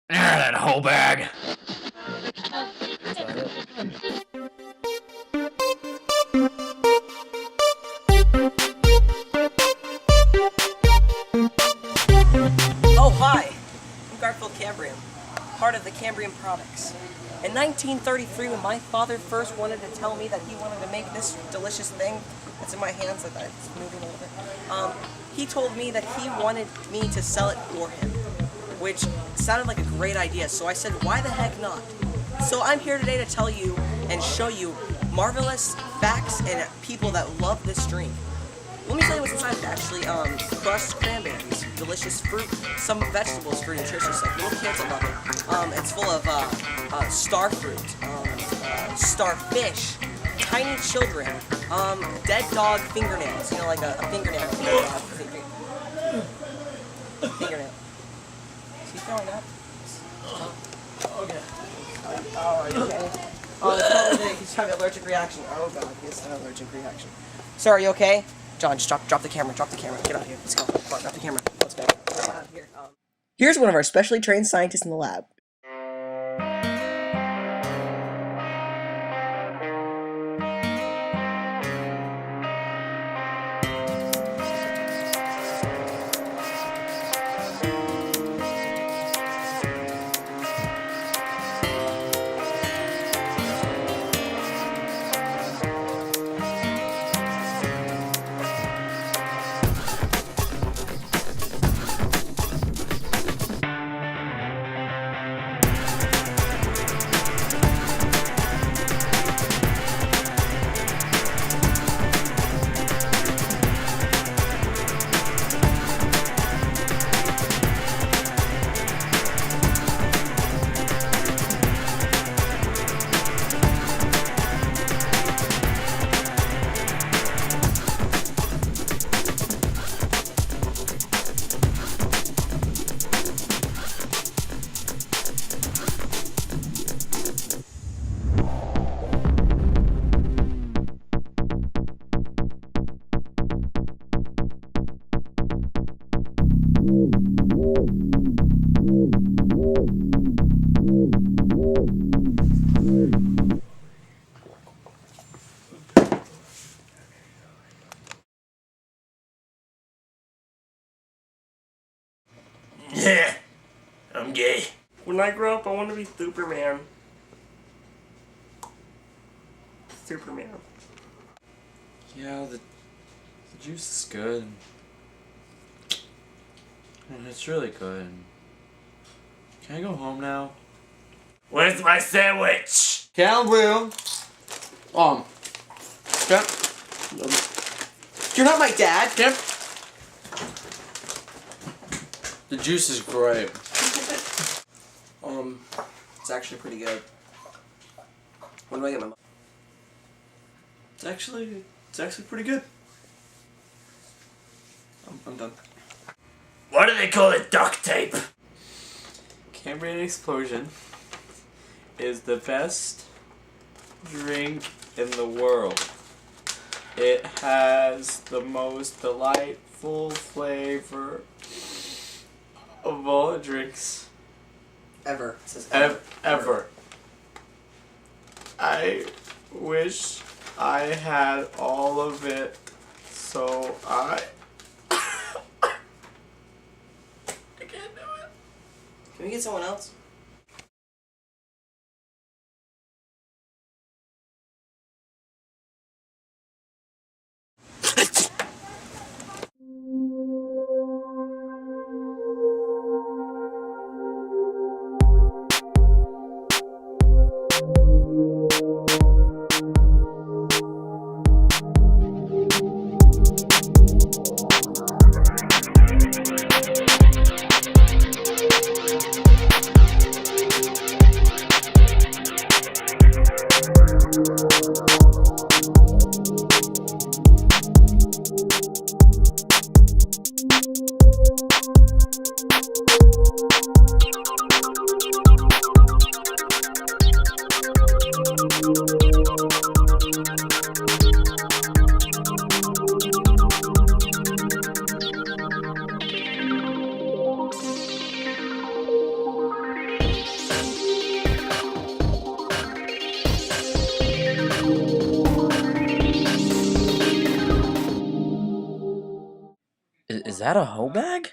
That whole bag. Oh, hi! I'm Garfield Cambrium, part of the Cambrium Products. In 1933, when my father first wanted to tell me that he wanted to make this delicious thing that's in my hands, like it's moving a little bit, he told me that he wanted me to sell it for him, which sounded like a great idea, so I said, why the heck not? So I'm here today to tell you and show you marvelous facts and people that love this drink. Let me tell you what's inside it, actually. Crushed cranberries, delicious fruit, some vegetables for nutritious, like little kids will love it. It's full of star fruit, starfish, tiny children, dead dog fingernails, you know, like a fingernail. Fingernail. Is he throwing up? Okay. Oh, are you okay? Oh, he's having an allergic reaction. Oh god, he has an allergic reaction. Sir, are you okay? John, just drop the camera, Get out of here. Let's go. Come on, drop the camera. Let's go. Here. Here's one of our specially trained scientists in the lab. Yeah, I'm gay. When I grow up, I want to be Superman. Superman. Yeah, the juice is good. And it's really good. Can I go home now? Where's my sandwich? Cambrium! You're not my dad. Yep. The juice is great. It's actually pretty good. When do I get my? It's actually pretty good. I'm done. Why do they call it duct tape? Cambrium Explosion is the best drink in the world. It has the most delightful flavor of all the drinks Ever. It says ever. I wish I had all of it, so I can't do it. Can we get someone else? Is that a hoe bag?